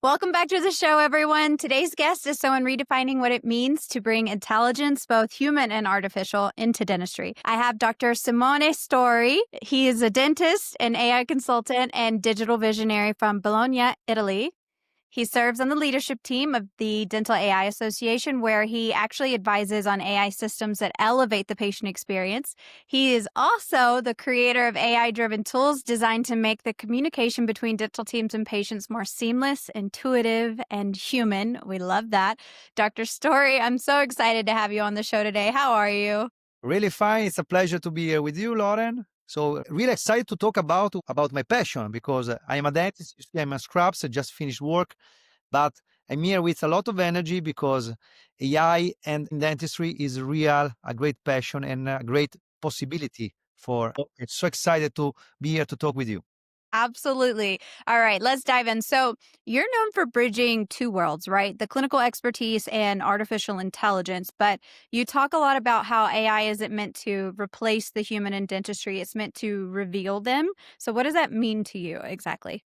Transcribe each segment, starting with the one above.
Welcome back to the show, everyone. Today's guest is someone redefining what it means to bring intelligence, both human and artificial, into dentistry. I have Dr. Simone Stori. He is a dentist, an AI consultant, and digital visionary from Bologna, Italy. He serves on the leadership team of the Dental AI Association, where he actually advises on AI systems that elevate the patient experience. He is also the creator of AI-driven tools designed to make the communication between dental teams and patients more seamless, intuitive, and human. We love that. Dr. Story, I'm so excited to have you on the show today. How are you? Really fine. It's a pleasure to be here with you, Loren. So really excited to talk about my passion because I am a dentist. I'm a scrubs. I just finished work, but I'm here with a lot of energy because AI and dentistry is a great passion and a great possibility for. It's so excited to be here to talk with you. Absolutely. All right, let's dive in. So, you're known for bridging two worlds, right? The clinical expertise and artificial intelligence, but you talk a lot about how AI isn't meant to replace the human in dentistry, it's meant to reveal them. So, what does that mean to you exactly?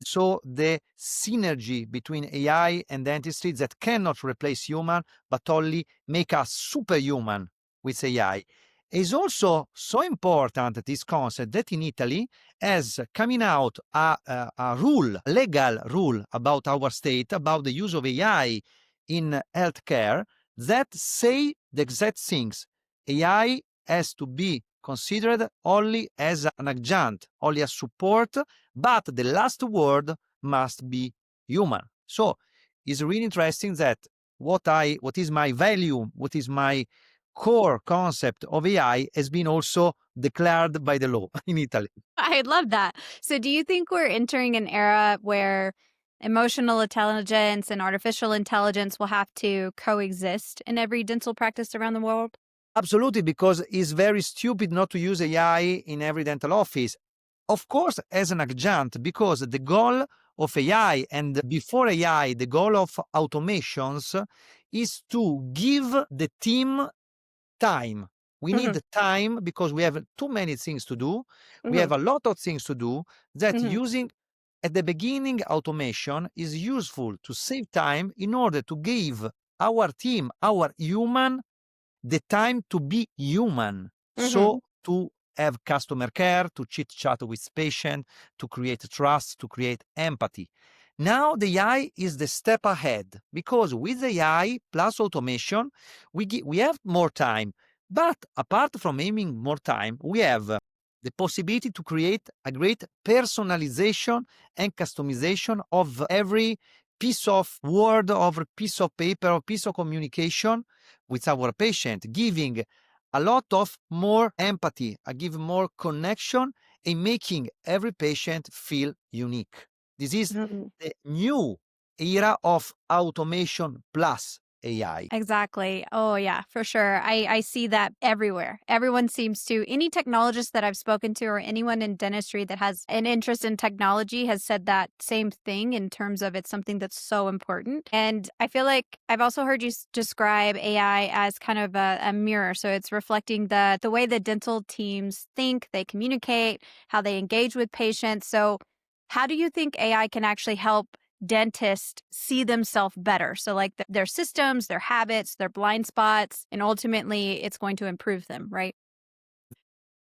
So the synergy between AI and dentistry that cannot replace human, but only make us superhuman with AI, is also so important, this concept, that in Italy has coming out a rule, legal rule about our state, about the use of AI in healthcare that say the exact things. AI has to be considered only as an adjunct, only a support, but the last word must be human. So it's really interesting that what is my value, what is my core concept of AI has been also declared by the law in Italy. I love that. So, do you think we're entering an era where emotional intelligence and artificial intelligence will have to coexist in every dental practice around the world? Absolutely, because it's very stupid not to use AI in every dental office. Of course, as an adjunct, because the goal of AI and before AI, the goal of automations is to give the team time. We Hmm. need time because we have too many things to do. We Hmm. have a lot of things to do that Hmm. using at the beginning automation is useful to save time in order to give our team, our human, the time to be human. Hmm. So to have customer care, to chit chat with patient, to create trust, to create empathy. Now the AI is the step ahead because with AI plus automation, we have more time. But apart from aiming more time, we have the possibility to create a great personalization and customization of every piece of word, of piece of paper, or piece of communication with our patient, giving a lot of more empathy, give more connection, and making every patient feel unique. This is Hmm. the new era of automation plus AI. Exactly. Oh, yeah, for sure. I see that everywhere. Everyone seems to, any technologist that I've spoken to or anyone in dentistry that has an interest in technology has said that same thing in terms of it's something that's so important. And I feel like I've also heard you describe AI as kind of a mirror. So it's reflecting the way the dental teams think, they communicate, how they engage with patients. So, how do you think AI can actually help dentists see themselves better? So, like their systems, their habits, their blind spots, and ultimately it's going to improve them, right?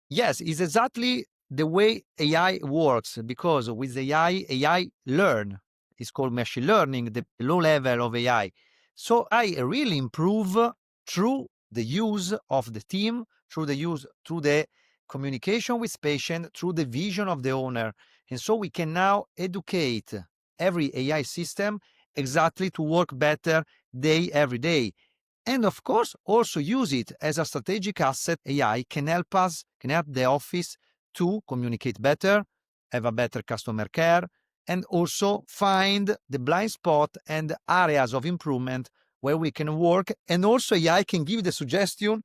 Yes, it's exactly the way AI works because with AI learn. It's called machine learning, the low level of AI. So I really improve through the use of the team, through the communication with patient, through the vision of the owner. And so we can now educate every AI system exactly to work better every day. And of course, also use it as a strategic asset. AI can help us, can help the office to communicate better, have a better customer care, and also find the blind spot and areas of improvement where we can work. And also AI can give the suggestion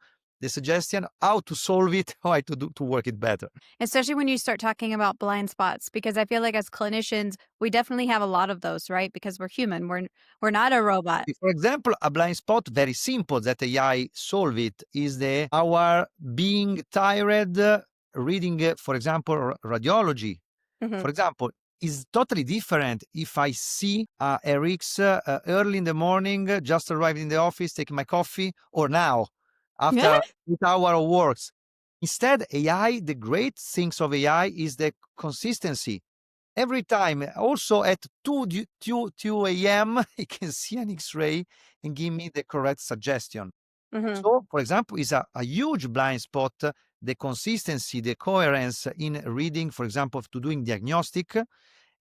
how to solve it, how to work it better. Especially when you start talking about blind spots, because I feel like as clinicians, we definitely have a lot of those, right? Because we're human. We're not a robot. For example, a blind spot, very simple, that AI solve it, is our being tired reading, for example, radiology. Hmm. For example, is totally different if I see Eric's early in the morning, just arrived in the office, taking my coffee, or now after 8 hours of works. Instead, AI, the great things of AI is the consistency. Every time, also at 2 a.m., I can see an X-ray and give me the correct suggestion. Mhm. So, for example, is a huge blind spot, the consistency, the coherence in reading, for example, to doing diagnostic.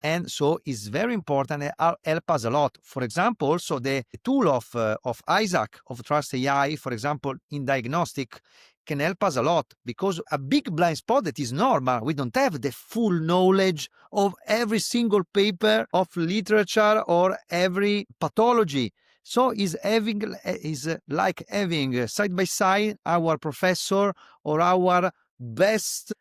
And so it's very important and help us a lot. For example, also the tool of Isaac, of Trust AI, for example, in diagnostic, can help us a lot, because a big blind spot that is normal. We don't have the full knowledge of every single paper of literature or every pathology. So is like having side by side our professor or our best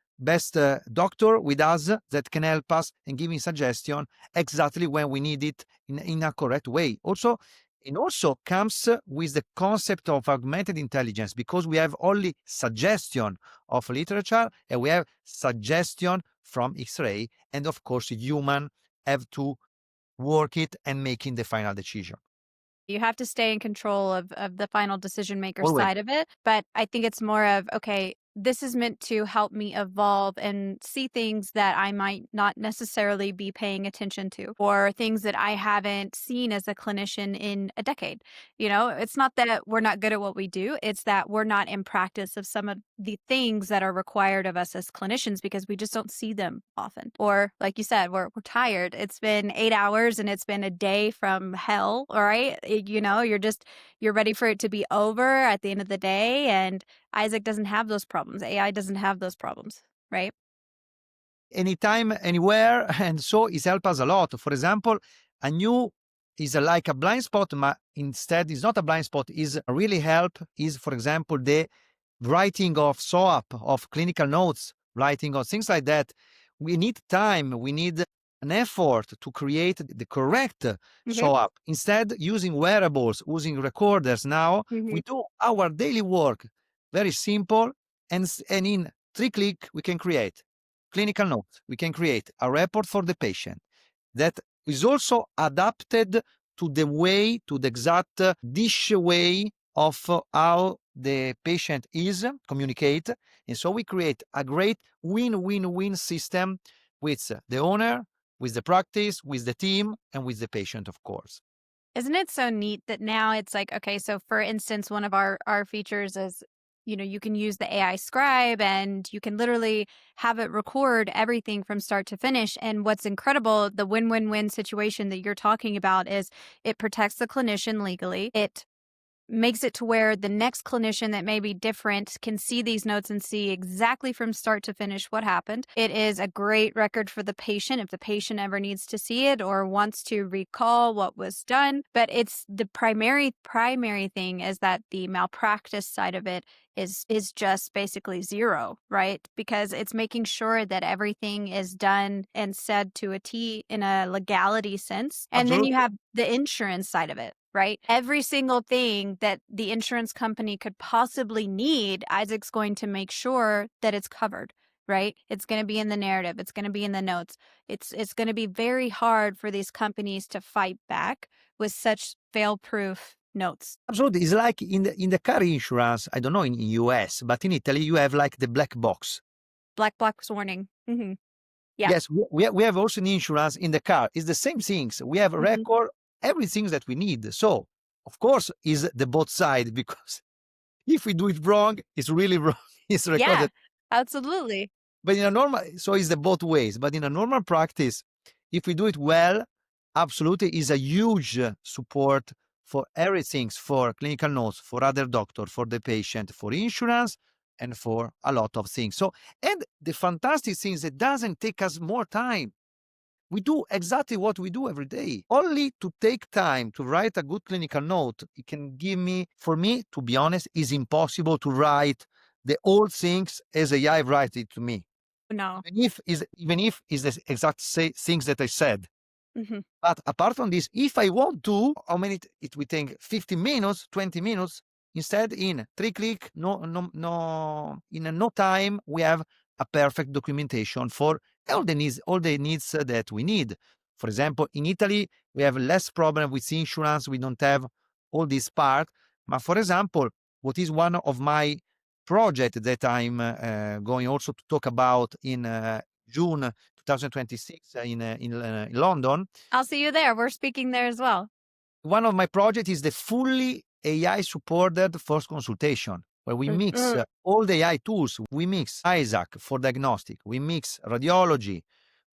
doctor with us that can help us and giving suggestion exactly when we need it in a correct way. Also, it also comes with the concept of augmented intelligence, because we have only suggestion of literature and we have suggestion from X-ray, and of course human have to work it and making the final decision. You have to stay in control of the final decision maker Always. side of it. But I think it's more of, okay, this is meant to help me evolve and see things that I might not necessarily be paying attention to, or things that I haven't seen as a clinician in a decade. It's not that we're not good at what we do, it's that we're not in practice of some of the things that are required of us as clinicians because we just don't see them often. Or, like you said, we're tired. It's been 8 hours and it's been a day from hell, all right? You're ready for it to be over at the end of the day. And Isaac doesn't have those problems. AI doesn't have those problems, right? Anytime, anywhere, and so it helps us a lot. For example, a new is like a blind spot, but instead is not a blind spot, is really help is, for example, the writing of SOAP, of clinical notes, writing of things like that. We need time, we need an effort to create the correct Okay. SOAP. Instead, using wearables, using recorders now, Mhm. we do our daily work. Very simple, and in 3 clicks, we can create clinical notes. We can create a report for the patient that is also adapted to the exact dish way of how the patient is communicate. And so we create a great win-win-win system with the owner, with the practice, with the team, and with the patient, of course. Isn't it so neat that now it's like, okay, so for instance, one of our features is, you can use the AI scribe and you can literally have it record everything from start to finish. And what's incredible, the win-win-win situation that you're talking about is it protects the clinician legally. It makes it to where the next clinician that may be different can see these notes and see exactly from start to finish what happened. It is a great record for the patient if the patient ever needs to see it or wants to recall what was done. But it's the primary thing is that the malpractice side of it is just basically zero, right? Because it's making sure that everything is done and said to a T in a legality sense. And then you Absolutely. have the insurance side of it, right? Every single thing that the insurance company could possibly need, Isaac's going to make sure that it's covered, right? It's going to be in the narrative. It's going to be in the notes. It's going to be very hard for these companies to fight back with such fail-proof notes. Absolutely. It's like in the car insurance, I don't know in US, but in Italy you have like the black box. Black box warning. Yeah. Yes, we have also an insurance in the car. It's the same things. We have a Mhm. record, everything that we need. So, of course, is the both side, because if we do it wrong, it's really wrong. It's Yeah, recorded. absolutely. But in a normal, so it's the both ways. But in a normal practice, if we do it well, absolutely is a huge support for everything, for clinical notes, for other doctor, for the patient, for insurance, and for a lot of things. So, and the fantastic thing is it doesn't take us more time. We do exactly what we do every day. Only to take time to write a good clinical note, it can give me, for me, to be honest, is impossible to write the old things as AI write it to me. No. Even if is the exact things that I said. Mhm. But apart from this, if I want to, how many it will take 15 minutes, 20 minutes, instead in 3 click, no, in no time, we have a perfect documentation for all the needs that we need. For example, in Italy, we have less problem with insurance. We don't have all this part. But for example, what is one of my project that I'm going also to talk about in June 2026 in London. I'll see you there. We're speaking there as well. One of my projects is the fully AI supported first consultation, where we mix all the AI tools. We mix Isaac for diagnostic. We mix radiology.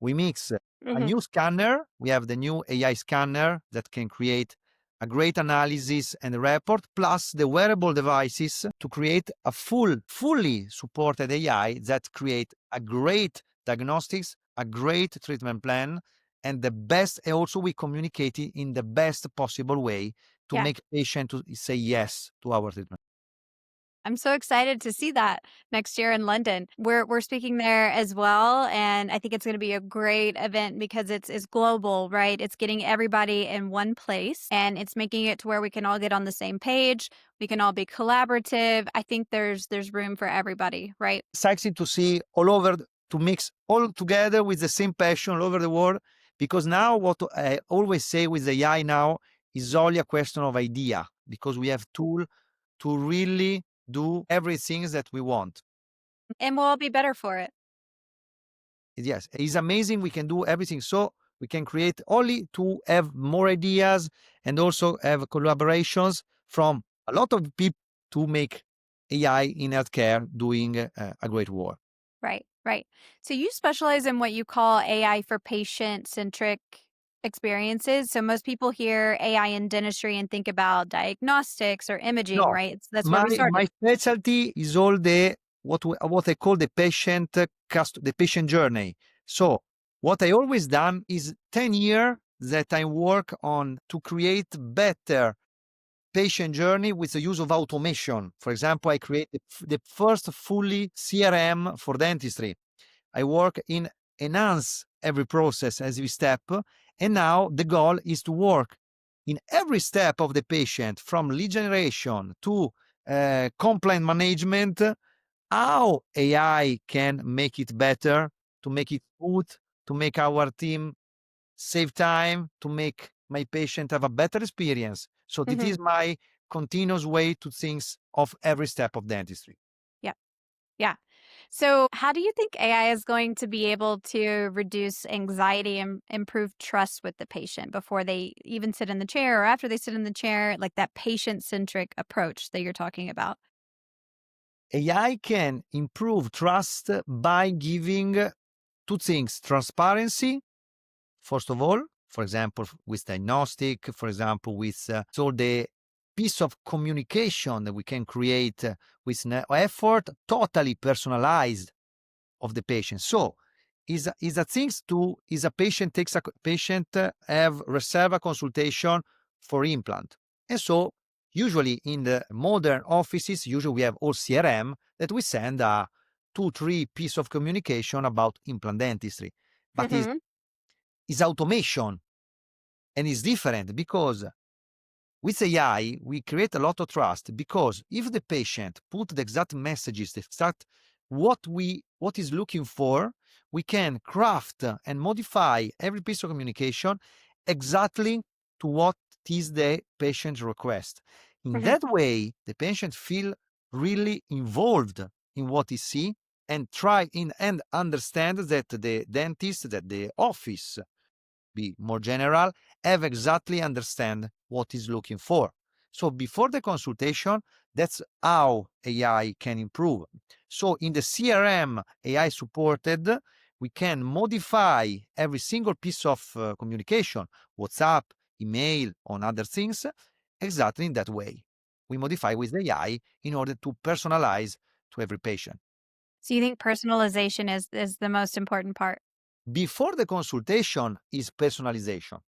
We mix a Mm-hmm. new scanner. We have the new AI scanner that can create a great analysis and report, plus the wearable devices to create a fully supported AI that create a great diagnostics, a great treatment plan, and the best. And also, we communicate it in the best possible way to Yeah. make patient to say yes to our treatment. I'm so excited to see that next year in London. We're speaking there as well, and I think it's going to be a great event because it's global, right? It's getting everybody in one place, and it's making it to where we can all get on the same page. We can all be collaborative. I think there's room for everybody, right? Exciting to see all over, to mix all together with the same passion all over the world. Because now, what I always say with the AI now is only a question of idea, because we have tool to really do everything that we want. And we'll all be better for it. Yes, it's amazing. We can do everything. So we can create only to have more ideas and also have collaborations from a lot of people to make AI in healthcare doing a great work. Right, right. So you specialize in what you call AI for patient-centric experiences. So most people hear AI in dentistry and think about diagnostics or imaging, No, right? So that's where my we started. my specialty is all the what I call the the patient journey. So what I always done is 10 years that I work on to create better patient journey with the use of automation. For example, I created the first fully CRM for dentistry. I work in enhance every process as we step, and now the goal is to work in every step of the patient, from lead generation to complaint management, how AI can make it better, to make it smooth, to make our team save time, to make my patient have a better experience. So this Hmm. is my continuous way to things of every step of dentistry. Yeah, yeah. So how do you think AI is going to be able to reduce anxiety and improve trust with the patient before they even sit in the chair or after they sit in the chair, like that patient-centric approach that you're talking about? AI can improve trust by giving two things: transparency, first of all, for example, with diagnostic, for example, with so the piece of communication that we can create with effort, totally personalized of the patient. So is a things to is a patient takes a patient have reserve a consultation for implant. And so usually in the modern offices, usually we have all CRM that we send a 2-3 piece of communication about implant dentistry. But is automation, and it's different because with AI, we create a lot of trust, because if the patient put the exact messages, the exact what is looking for, we can craft and modify every piece of communication exactly to what is the patient's request. In Hmm. that way, the patient feel really involved in what he see, and try in and understand that the dentist, that the office be more general, have exactly understand what is looking for. So before the consultation, that's how AI can improve. So in the CRM AI supported, we can modify every single piece of communication, WhatsApp, email, on other things, exactly in that way. We modify with AI in order to personalize to every patient. So you think personalization is the most important part? Before the consultation is personalization.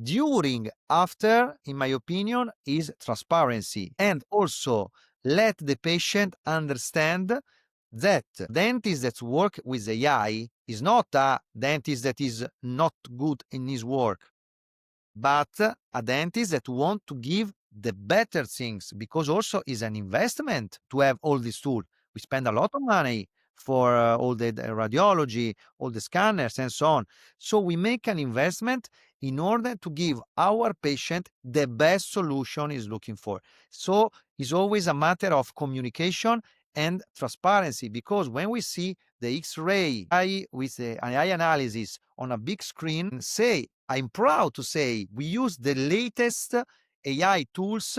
During, after, in my opinion, is transparency, and also let the patient understand that dentist that work with AI is not a dentist that is not good in his work, but a dentist that want to give the better things, because also is an investment to have all these tools. We spend a lot of money for all the radiology, all the scanners, and so on. So we make an investment in order to give our patient the best solution he's looking for. So it's always a matter of communication and transparency, because when we see the X-ray with the AI analysis on a big screen, I'm proud to say we use the latest AI tools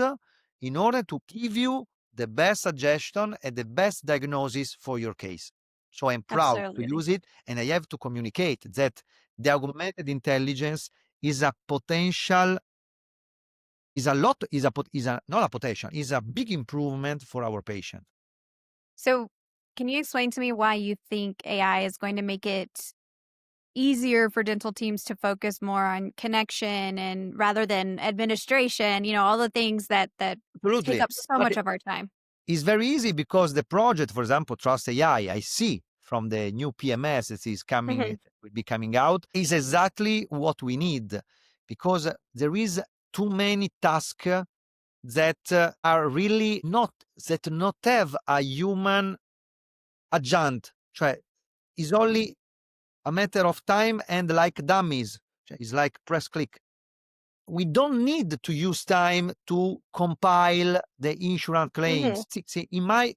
in order to give you the best suggestion and the best diagnosis for your case. So I'm proud to Absolutely. use it, and I have to communicate that the augmented intelligence is a potential, not a potential, is a big improvement for our patient. So, can you explain to me why you think AI is going to make it easier for dental teams to focus more on connection and rather than administration, all the things that take Absolutely. up so But much of our time? it's very easy because the project, for example, Trust AI, I see from the new PMS that is coming, Mhm. will be coming out, is exactly what we need, because there is too many tasks that are really not have a human adjunct. Cioè, is only a matter of time and like dummies. Cioè, it's like press click. We don't need to use time to compile the insurance Mhm. claims. See, in my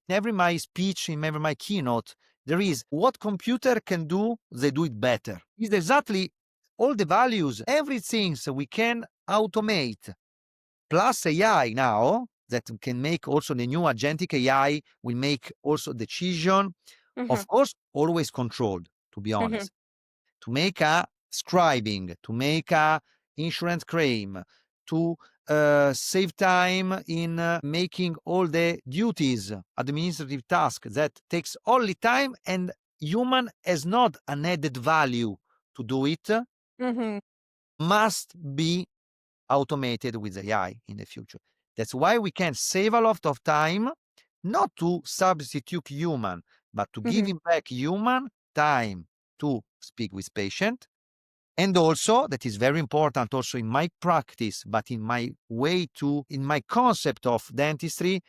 speech, in every my keynote, there is what computer can do, they do it better. It's exactly all the values, everything so we can automate. Plus AI now that can make also the new agentic AI will make also decision, Mhm. of course, always controlled, to be Mhm. honest, to make a scribing, to make a insurance claim, to save time in making all the duties, administrative task that takes only time and human has not an added value to do it, Mhm. must be automated with AI in the future. That's why we can save a lot of time, not to substitute human, but to give Mhm. him back human time to speak with patient. And also, that is very important also in my practice, but in my concept of dentistry,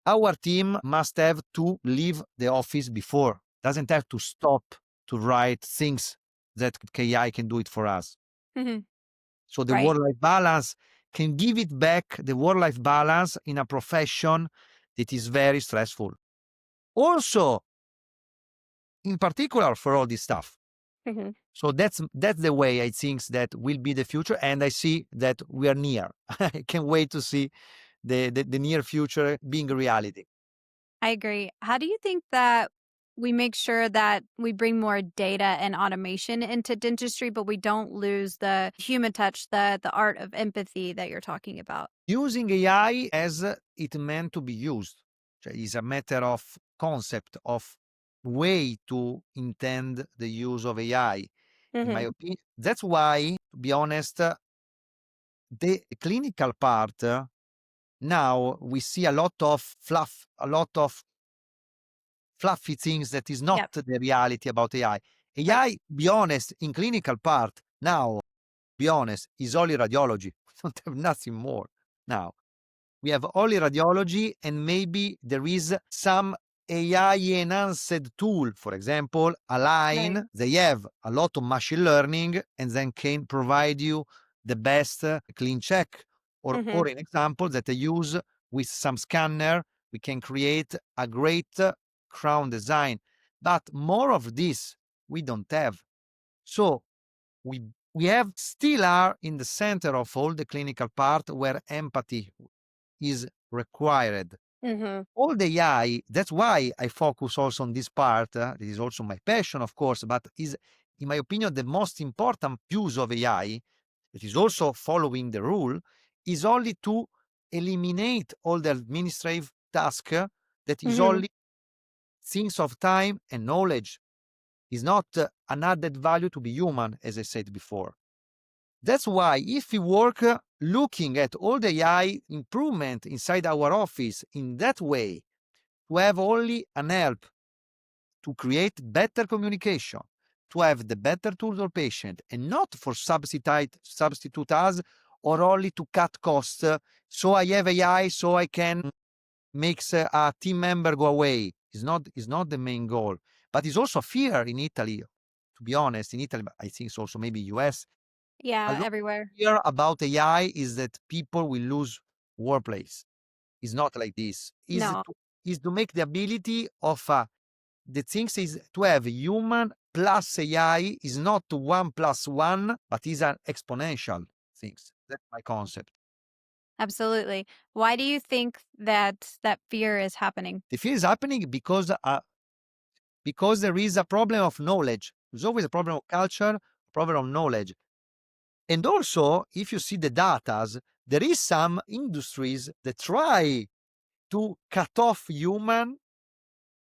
our team must have to leave the office before, doesn't have to stop to write things that AI can do it for us. Mhm. So the Right. work-life balance can give it back, the work-life balance in a profession that is very stressful. Also, in particular for all this stuff. Mhm. So that's the way I think that will be the future, and I see that we are near. I can't wait to see the near future being a reality. I agree. How do you think that we make sure that we bring more data and automation into dentistry, but we don't lose the human touch, the art of empathy that you're talking about? Using AI as it meant to be used. Cioè, is a matter of concept, of way to intend the use of AI. In my Mhm. opinion, that's why, to be honest, the clinical part, now we see a lot of fluff, a lot of fluffy things that is not Yep. the reality about AI. Right. AI, be honest, in clinical part now, be honest, is only radiology. We don't have nothing more now. We have only radiology, and maybe there is some AI enhanced tool. For example, Right. Align, they have a lot of machine learning and then can provide you the best clean check. Mhm. Or an example that I use with some scanner, we can create a great crown design. But more of this we don't have. So we we have still are in the center of all the clinical part where empathy is required. Mhm. All the AI, that's why I focus also on this part. This is also my passion, of course, but is, in my opinion, the most important use of AI, that is also following the rule, is only to eliminate all the administrative task that is Mhm. only things of time and knowledge. Is not an added value to be human, as I said before. That's why if we work looking at all the AI improvement inside our office in that way, to have only an help to create better communication, to have the better tools for patient, and not for substitute us or only to cut costs. So I have AI, so I can make a team member go away. Is not the main goal. But it's also fear in Italy, to be honest. In Italy, but I think it's also maybe US. A Yeah, lot everywhere. of fear about AI is that people will lose workplace. It's not like this. No, Is to make the ability of the things is to have human plus AI is not 1+1, but is an exponential things. That's my concept. absolutely. Why do you think that that fear is happening? The fear is happening because there is a problem of knowledge. There's always a problem of culture, a problem of knowledge. And also, if you see the data, there is some industries that try to cut off human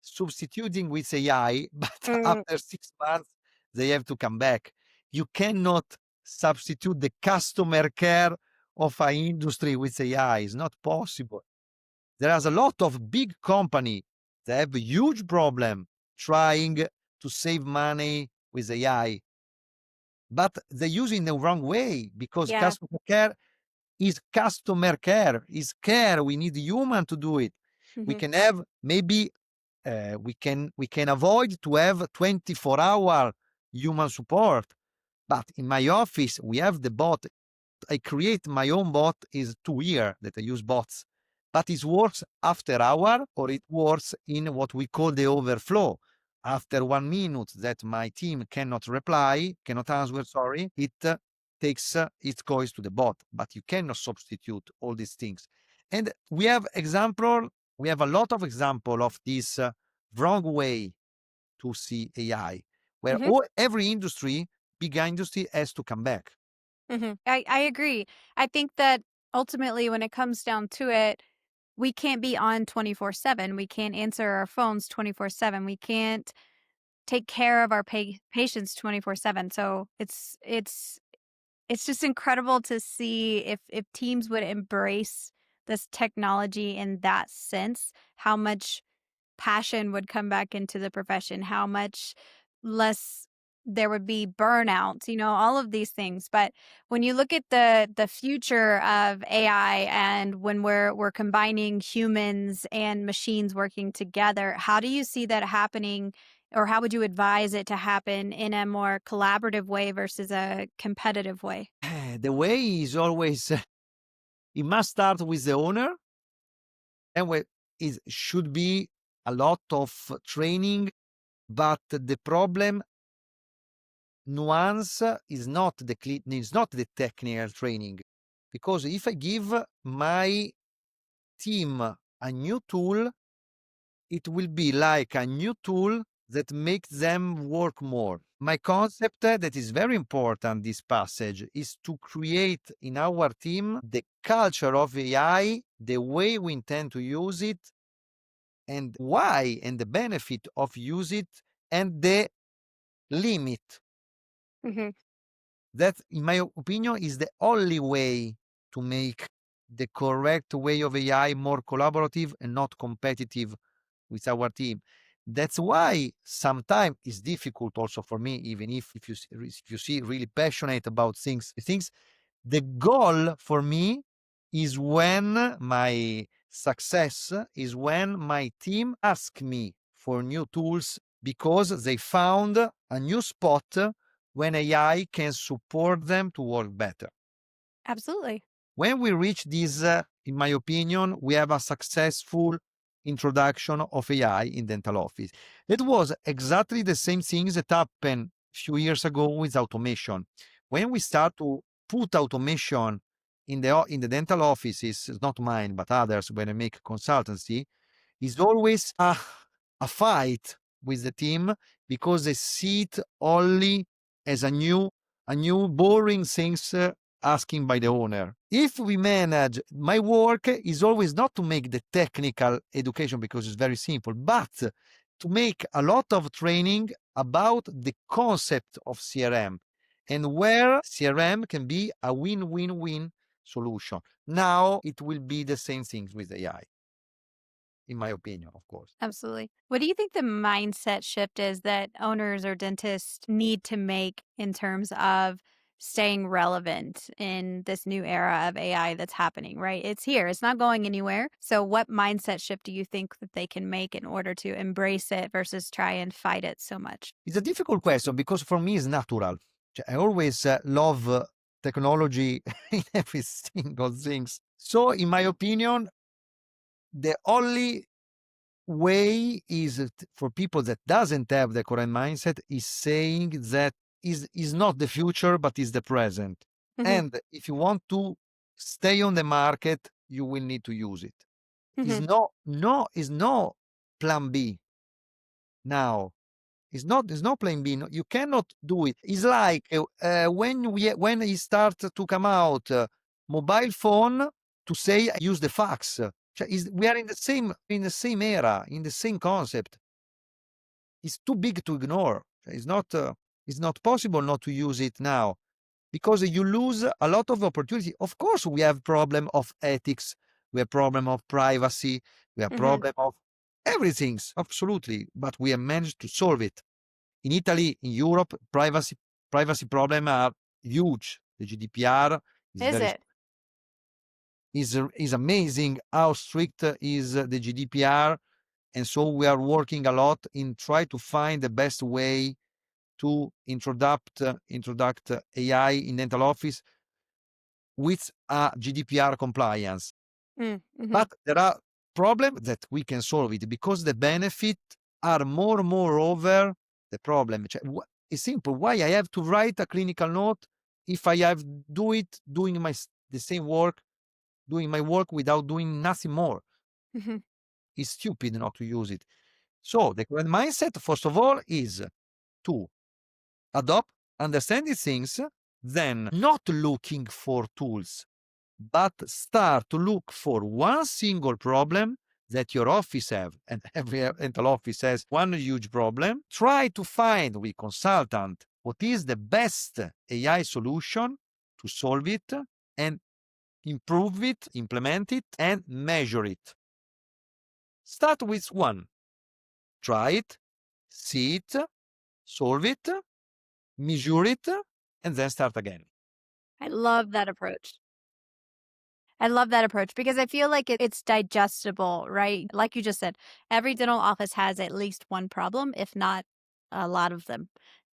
substituting with AI, but Mm, after 6 months, they have to come back. You cannot substitute the customer care of an industry with AI. It's not possible. There is a lot of big company that have a huge problem trying to save money with AI, but they use it in the wrong way because yeah. customer care is care. We need human to do it. We Mhm. can have maybe we can avoid to have 24-hour human support, but in my office we have the bot. I create my own bot is 2 year that I use bots, but it works after hour or it works in what we call the overflow. After 1 minute that my team cannot answer, sorry, it goes to the bot, but you cannot substitute all these things. And we have a lot of example of this wrong way to see AI, where Mhm. every industry, big industry, has to come back. Mhm. I agree. I think that ultimately when it comes down to it, we can't be on 24/7. We can't answer our phones 24/7. We can't take care of our patients 24/7. So it's just incredible to see if teams would embrace this technology in that sense, how much passion would come back into the profession, how much less there would be burnout, all of these things. But when you look at the future of AI and when we're combining humans and machines working together, how do you see that happening or how would you advise it to happen in a more collaborative way versus a competitive way? The way is always it must start with the owner, and it should be a lot of training, but the problem nuance is not the technical training, because if I give my team a new tool, it will be like a new tool that makes them work more. My concept that is very important, this passage, is to create in our team the culture of AI, the way we intend to use it, and why, and the benefit of use it, and the limit. Mhm. That, in my opinion, is the only way to make the correct way of AI more collaborative and not competitive with our team. That's why sometimes it's difficult also for me, even if you see really passionate about things. The goal for me is when my success is when my team ask me for new tools because they found a new spot when AI can support them to work better. Absolutely. When we reach this, in my opinion, we have a successful introduction of AI in dental office. It was exactly the same thing that happened a few years ago with automation. When we start to put automation in the dental offices, it's not mine, but others, when I make consultancy, is always a fight with the team because they see it only as a new boring things asking by the owner. If we manage, my work is always not to make the technical education because it's very simple, but to make a lot of training about the concept of CRM and where CRM can be a win-win-win solution. Now it will be the same things with AI, in my opinion, of course. Absolutely. What do you think the mindset shift is that owners or dentists need to make in terms of staying relevant in this new era of AI that's happening, right? It's here, it's not going anywhere. So, what mindset shift do you think that they can make in order to embrace it versus try and fight it so much? It's a difficult question because for me it's natural. I always love technology in every single things. So, in my opinion, the only way is for people that doesn't have the current mindset is saying that is not the future but is the present. Hmm. And if you want to stay on the market, you will need to use it. Hmm. Is no plan B now. It's not plan B. No, you cannot do it. It's like when it starts to come out mobile phone to say use the fax. We are in the same era, in the same concept. It's too big to ignore. It's not possible not to use it now because you lose a lot of opportunity. Of course, we have problem of ethics, we have problem of privacy, we have Hmm. problem of everything, absolutely, but we have managed to solve it. In Italy, in Europe, privacy problem are huge. The GDPR is Is very it? is amazing how strict is the GDPR, and so we are working a lot in try to find the best way to introduct AI in dental office with a GDPR compliance. Mm-hmm. But there are problems that we can solve it because the benefit are more over the problem. It's simple. Why I have to write a clinical note if I have do it doing the same work, doing my work without doing nothing more? Hmm. It's stupid not to use it. So the current mindset, first of all, is to adopt, understand these things, then not looking for tools, but start to look for one single problem that your office have, and every dental office has one huge problem. Try to find with consultant what is the best AI solution to solve it and improve it, implement it, and measure it. Start with one. Try it, see it, solve it, measure it, and then start again. I love that approach. I love that approach because I feel like it's digestible, right? Like you just said, every dental office has at least one problem, if not a lot of them.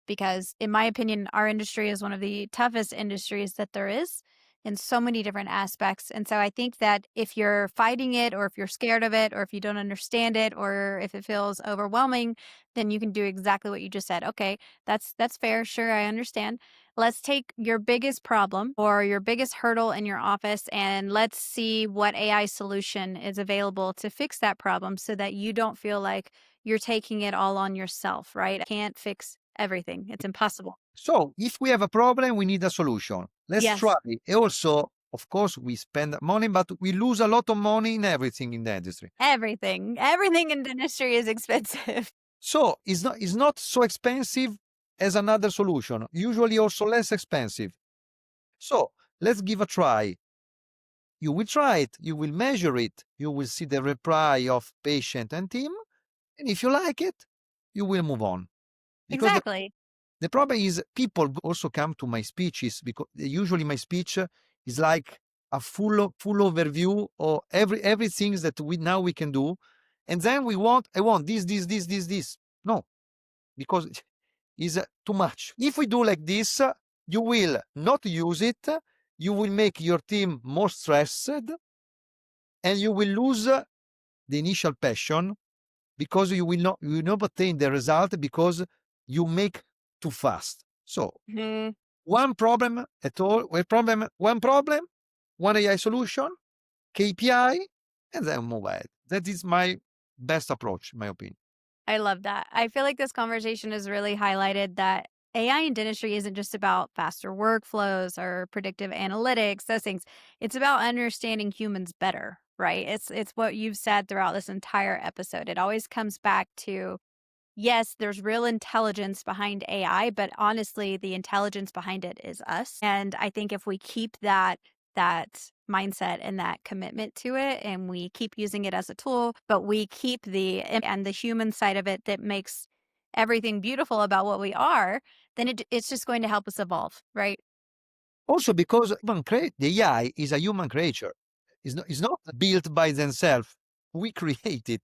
Because, in my opinion, our industry is one of the toughest industries that there is in so many different aspects. And so I think that if you're fighting it, or if you're scared of it, or if you don't understand it, or if it feels overwhelming, then you can do exactly what you just said. Okay, that's fair. Sure, I understand. Let's take your biggest problem or your biggest hurdle in your office and let's see what AI solution is available to fix that problem so that you don't feel like you're taking it all on yourself, right? Can't fix everything. It's impossible. So if we have a problem, we need a solution. Let's try. Yes. And also, of course, we spend money, but we lose a lot of money in everything in the industry. Everything. Everything in dentistry is expensive. So it's not so expensive as another solution. Usually also less expensive. So let's give a try. You will try it, you will measure it, you will see the reply of patient and team, and if you like it, you will move on. Because Exactly. the problem is people also come to my speeches because usually my speech is like a full overview of everything that we can do, and then I want this. No, because it's too much. If we do like this, you will not use it. You will make your team more stressed, and you will lose the initial passion because you will not obtain the result because you make too fast. So Mhm. one problem at all, one AI solution, KPI, and then move ahead. That is my best approach, in my opinion. I love that. I feel like this conversation has really highlighted that AI in dentistry isn't just about faster workflows or predictive analytics, those things. It's about understanding humans better, right? It's what you've said throughout this entire episode. It always comes back to yes, there's real intelligence behind AI, but honestly, the intelligence behind it is us. And I think if we keep that mindset and that commitment to it and we keep using it as a tool, but we keep the human side of it that makes everything beautiful about what we are, then it's just going to help us evolve, right? Also because the AI is a human creature. It's not built by themselves. We create it,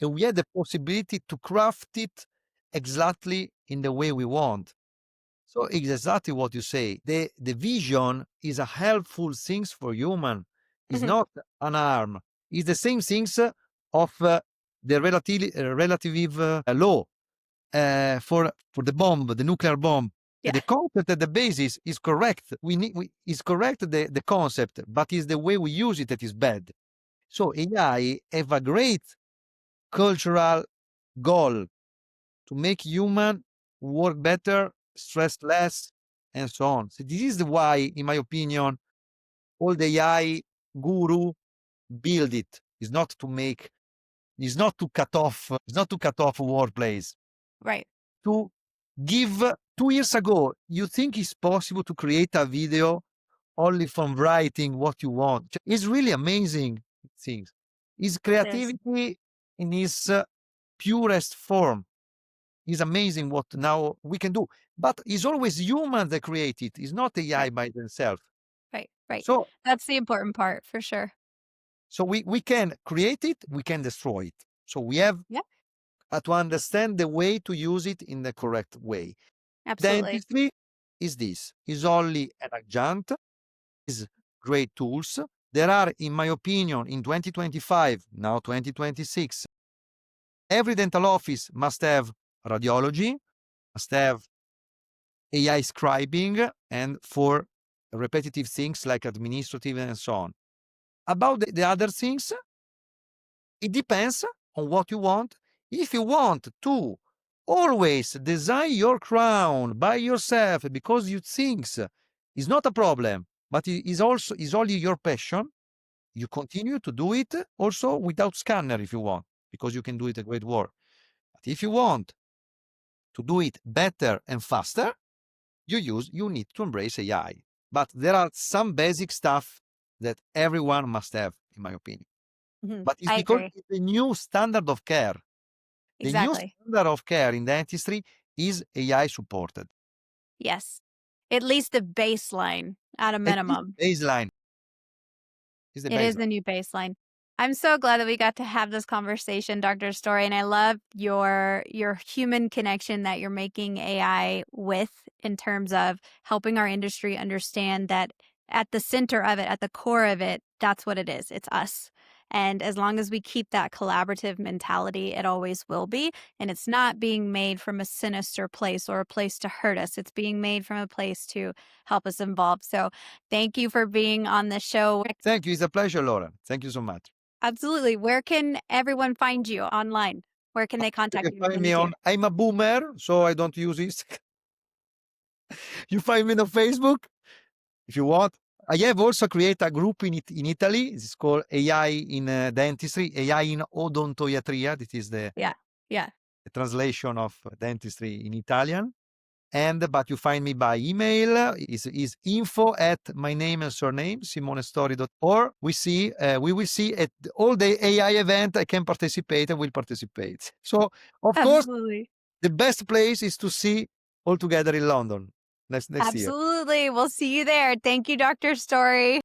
and we have the possibility to craft it exactly in the way we want. So it's exactly what you say. The vision is a helpful things for human. It's Mhm. not an arm. It's the same things of the relative law for the bomb, the nuclear bomb. Yeah. The concept at the basis is correct. Is correct the concept, but is the way we use it that is bad. So AI have a great cultural goal to make human work better, stress less, and so on. So this is why, in my opinion, all the AI guru build it. Is not to make, is not to cut off, is not to cut off workplace. Right. To give 2 years ago, you think it's possible to create a video only from writing what you want? It's really amazing things. It's It is. creativity in its purest form. It's amazing what now we can do. But it's always human that create it. It's not AI Right. by themselves. Right. Right. So That's the important part for sure. we can create it, we can destroy it. So we have Yeah. to understand the way to use it in the correct way. Absolutely. Dentistry is this, is only an adjunct, is great tools. There are, in my opinion, in 2025, now 2026, every dental office must have radiology, must have AI scribing, and for repetitive things like administrative and so on. About the other things, it depends on what you want. If you want to always design your crown by yourself because you think it's not a problem, but it is also is only your passion, you continue to do it also without scanner if you want, because you can do it a great work. But if you want to do it better and faster, you need to embrace AI. But there are some basic stuff that everyone must have, in my opinion. Mhm. But it's I because agree. it's the new standard of care. The new Exactly. standard of care in dentistry is AI supported. Yes. At least the baseline at a At least minimum. baseline is the It is baseline. the new baseline. I'm so glad that we got to have this conversation, Dr. Story, and I love your human connection that you're making AI with in terms of helping our industry understand that at the center of it, at the core of it, that's what it is. It's us. And as long as we keep that collaborative mentality, it always will be. And it's not being made from a sinister place or a place to hurt us. It's being made from a place to help us evolve. So thank you for being on the show. Thank you. It's a pleasure, Loren. Thank you so much. Absolutely. Where can everyone find you online? Where can they You contact can you if they find me need you? on, I'm a boomer, so I don't use it. You find me on Facebook if you want. I have also created a group in Italy. It's called AI in dentistry, AI in odontoiatria. This is Yeah. Yeah. the translation of dentistry in Italian. But you find me by email is info at my name and surname simonestori.or. We will see at all the AI event I can participate and will participate. So of course Absolutely. the best place is to see all together in London next year. Absolutely. We'll see you there. Thank you, Dr. Story.